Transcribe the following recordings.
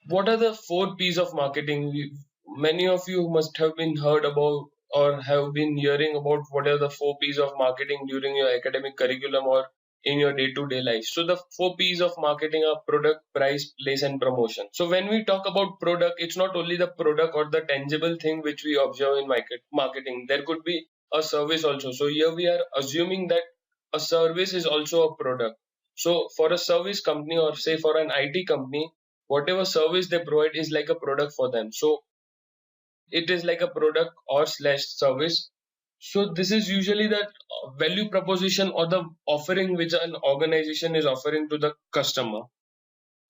What are the 4 P's of marketing? Many of you must have been heard about or have been hearing about what are the 4 P's of marketing during your academic curriculum or in your day-to-day life. So the 4 P's of marketing are product, price, place, and promotion. So when we talk about product, it's not only the product or the tangible thing which we observe in marketing. There could be a service also. So here we are assuming that a service is also a product. So for a service company or say for an IT company, whatever service they provide is like a product for them. So it is like a product or slash service. So this is usually the value proposition or the offering which an organization is offering to the customer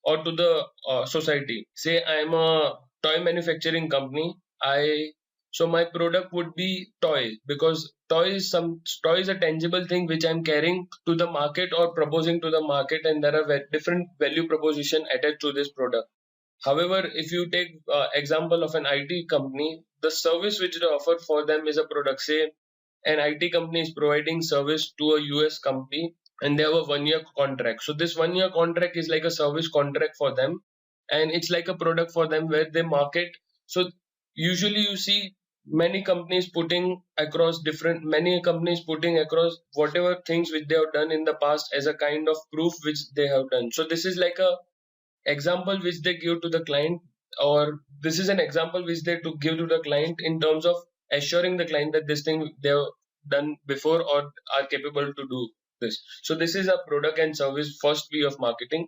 or to the society. Say I am a toy manufacturing company. I so my product would be toy because toy is a tangible thing which I'm carrying to the market or proposing to the market, and there are different value proposition attached to this product. However, if you take example of an IT company, the service which they offer for them is a product. Say an IT company is providing service to a US company and they have a 1 year contract. So this 1 year contract is like a service contract for them, and it's like a product for them where they market. So usually you see many companies putting across whatever things which they have done in the past as a kind of proof which they have done. So this is like a example which they give to the client, or this is an example which they to give to the client in terms of assuring the client that this thing they've done before or are capable to do this. So this is a product and service first P of marketing.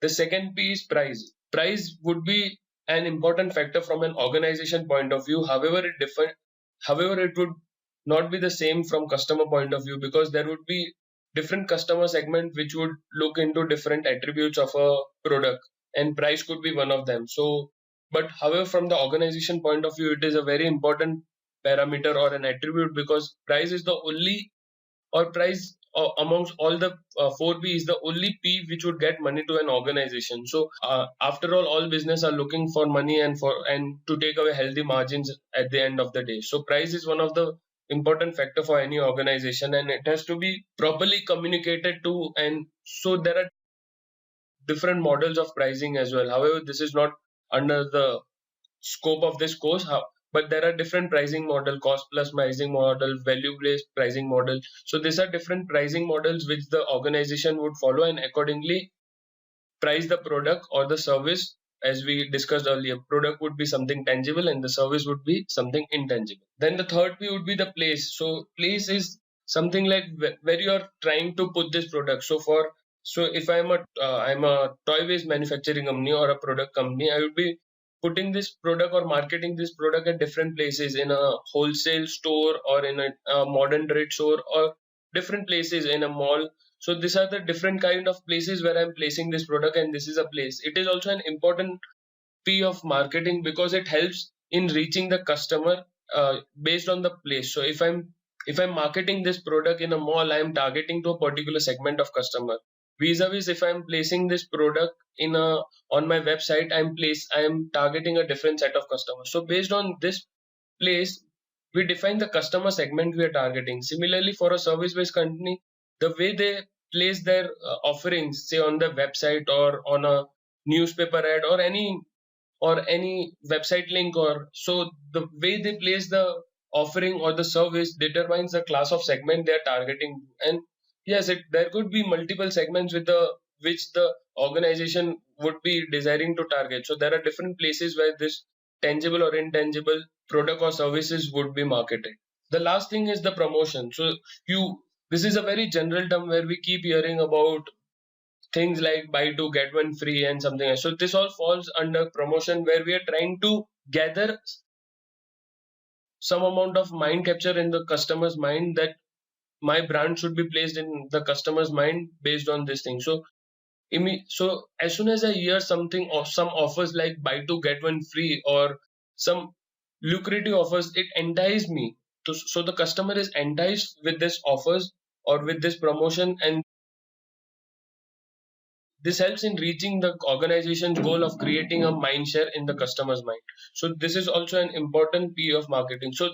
The second P is price. Price would be an important factor from an organization point of view. However, it would not be the same from customer point of view, because there would be different customer segment which would look into different attributes of a product, and price could be one of them. So, but however, from the organization point of view, it is a very important parameter or an attribute, because price is the only or price amongst all the 4 P is the only P which would get money to an organization. So after all business are looking for money and to take away healthy margins at the end of the day. So price is one of the important factor for any organization, and it has to be properly communicated to. And so there are different models of pricing as well. However, this is not under the scope of this course, but there are different pricing model, cost plus pricing model, value based pricing model. So these are different pricing models which the organization would follow and accordingly price the product or the service. As we discussed earlier, product would be something tangible and the service would be something intangible. Then the third P would be the place. So place is something like where you are trying to put this product. So if I'm a toy based manufacturing company or a product company, I would be putting this product or marketing this product at different places, in a wholesale store or in a modern trade store or different places in a mall. So these are the different kind of places where I'm placing this product, and this is a place. It is also an important P of marketing because it helps in reaching the customer based on the place. So if I'm marketing this product in a mall, I'm targeting to a particular segment of customer. Vis-a-vis, if I'm placing this product on my website, I'm targeting a different set of customers. So based on this place, we define the customer segment we are targeting. Similarly, for a service-based company, the way they place their offerings, say on the website or on a newspaper ad or any website link, or so the way they place the offering or the service determines the class of segment they are targeting. And yes, there could be multiple segments which the organization would be desiring to target. So there are different places where this tangible or intangible product or services would be marketed. The last thing is the promotion. So you this is a very general term where we keep hearing about things like buy two get one free and something else. So this all falls under promotion, where we are trying to gather some amount of mind capture in the customer's mind, that my brand should be placed in the customer's mind based on this thing. So as soon as I hear something or some offers like buy two get one free or some lucrative offers, it entices me. So the customer is enticed with this offers or with this promotion, and this helps in reaching the organization's goal of creating a mind share in the customer's mind. So this is also an important P of marketing. So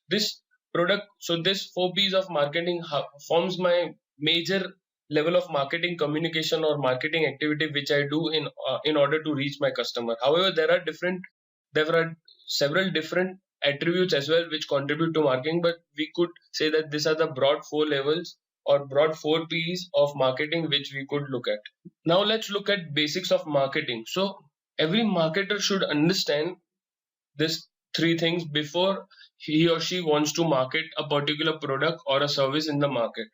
this 4 P's of marketing forms my major level of marketing communication or marketing activity which I do in order to reach my customer. However, there are several different attributes as well which contribute to marketing, but we could say that these are the broad four levels or broad four P's of marketing which we could look at. Now let's look at basics of marketing. So every marketer should understand these three things before he or she wants to market a particular product or a service in the market.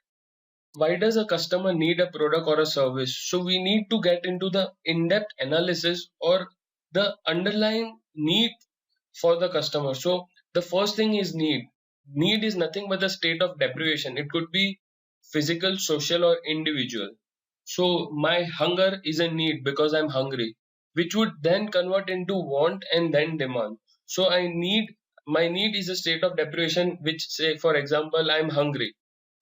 Why does a customer need a product or a service? So we need to get into the in-depth analysis or the underlying need for the customer. So the first thing is need. Need is nothing but the state of deprivation. It could be physical, social, or individual. So my hunger is a need because I'm hungry, which would then convert into want and then demand. So my need is a state of deprivation, which say, for example, I'm hungry.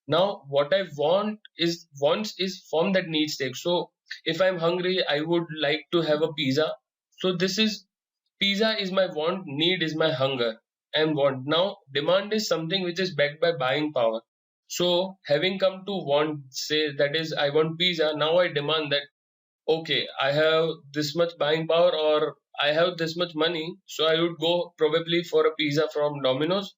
Now what I wants is from that need state. So if I'm hungry, I would like to have a pizza. So this is pizza is my want, need is my hunger and want. Now demand is something which is backed by buying power. So having come to want, say that is I want pizza, now I demand that okay, I have this much buying power or I have this much money, so I would go probably for a pizza from Domino's,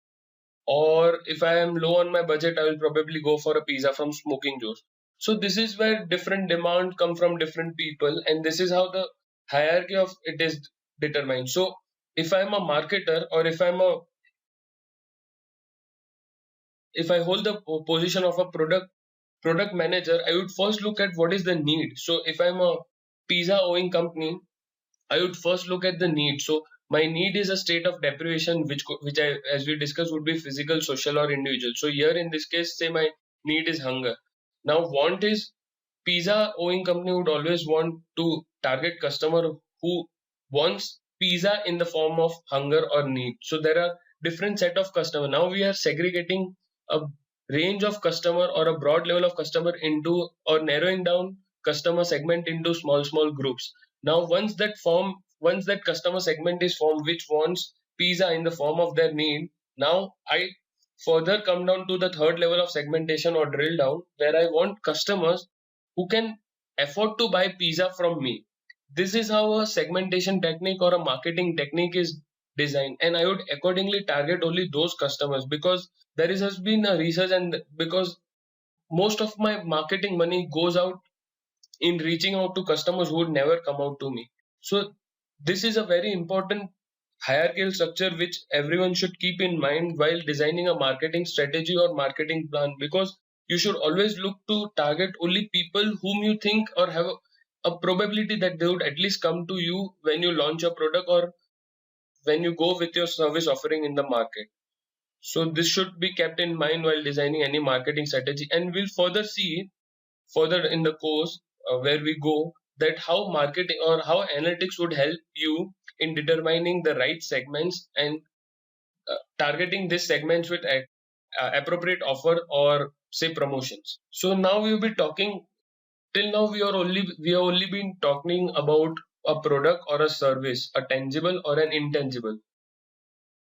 or if I am low on my budget, I will probably go for a pizza from Smoking Joe's. So this is where different demand come from different people, and this is how the hierarchy of it is determined. So if I'm a marketer or if I hold the position of a product manager, I would first look at what is the need. So if I'm a pizza owing company, I would first look at the need. So my need is a state of deprivation, which I, as we discussed, would be physical, social, or individual. So here in this case, say my need is hunger. Now want is pizza owing company would always want to target customer who wants pizza in the form of hunger or need. So there are different set of customer. Now we are segregating a range of customer or a broad level of customer into or narrowing down customer segment into small groups. Now once that customer segment is formed which wants pizza in the form of their need, now I further come down to the third level of segmentation or drill down where I want customers who can afford to buy pizza from me. This is how a segmentation technique or a marketing technique is designed, and I would accordingly target only those customers because has been a research, and because most of my marketing money goes out in reaching out to customers who would never come out to me. So this is a very important hierarchical structure which everyone should keep in mind while designing a marketing strategy or marketing plan, because you should always look to target only people whom you think or have a probability that they would at least come to you when you launch a product or when you go with your service offering in the market. So this should be kept in mind while designing any marketing strategy, and we'll further see further in the course where we go that how marketing or how analytics would help you in determining the right segments and targeting these segments with appropriate offer or say promotions. So now we'll be talking till now we have only been talking about a product or a service, a tangible or an intangible.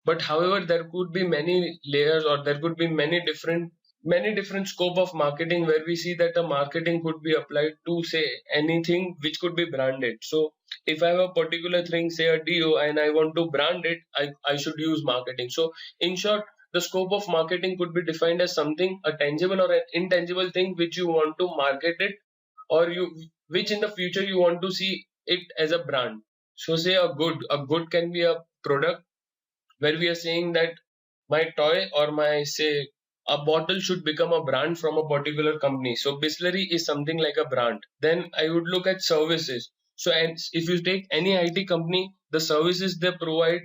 But however, there could be many layers or there could be many different scope of marketing where we see that the marketing could be applied to say anything which could be branded. So if I have a particular thing, say a DO, and I want to brand it, I should use marketing. So in short, the scope of marketing could be defined as something, a tangible or an intangible thing which you want to market it, or which in the future you want to see it as a brand. So say a good can be a product where we are saying that my toy or my say a bottle should become a brand from a particular company. So Bisleri is something like a brand. Then I would look at services. So and if you take any IT company, the services they provide.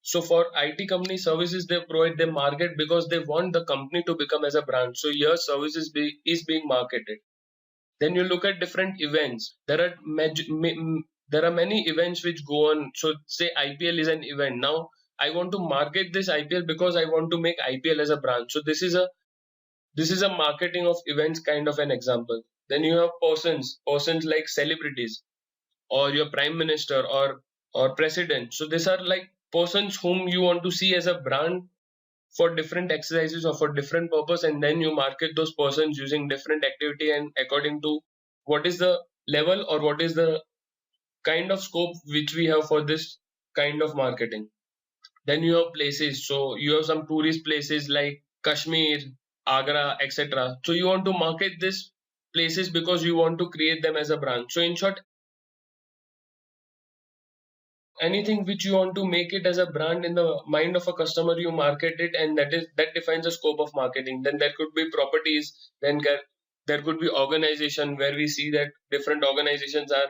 So for IT company services they provide, they market because they want the company to become as a brand. So your services is being marketed. Then you look at different events. There are many events which go on. So say IPL is an event. Now I want to market this IPL because I want to make IPL as a brand. So this is a marketing of events kind of an example. Then you have persons like celebrities or your prime minister or president. So these are like persons whom you want to see as a brand for different exercises or for different purpose, and then you market those persons using different activity and according to what is the level or what is the kind of scope which we have for this kind of marketing. Then you have places, so you have some tourist places like Kashmir, Agra, etc. So you want to market these places because you want to create them as a brand. So in short, anything which you want to make it as a brand in the mind of a customer, you market it, and that defines the scope of marketing. Then there could be properties, then there could be organization, where we see that different organizations are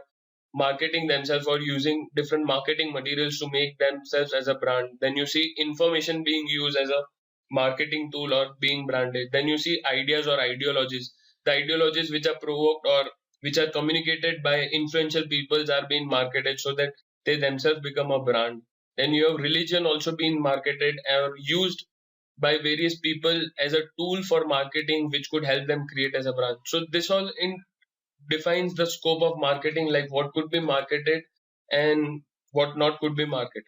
marketing themselves or using different marketing materials to make themselves as a brand. Then you see information being used as a marketing tool or being branded. Then you see ideas or ideologies, the ideologies which are provoked or which are communicated by influential peoples are being marketed so that they themselves become a brand. Then you have religion also being marketed or used by various people as a tool for marketing, which could help them create as a brand. So this all in defines the scope of marketing, like what could be marketed and what not could be marketed.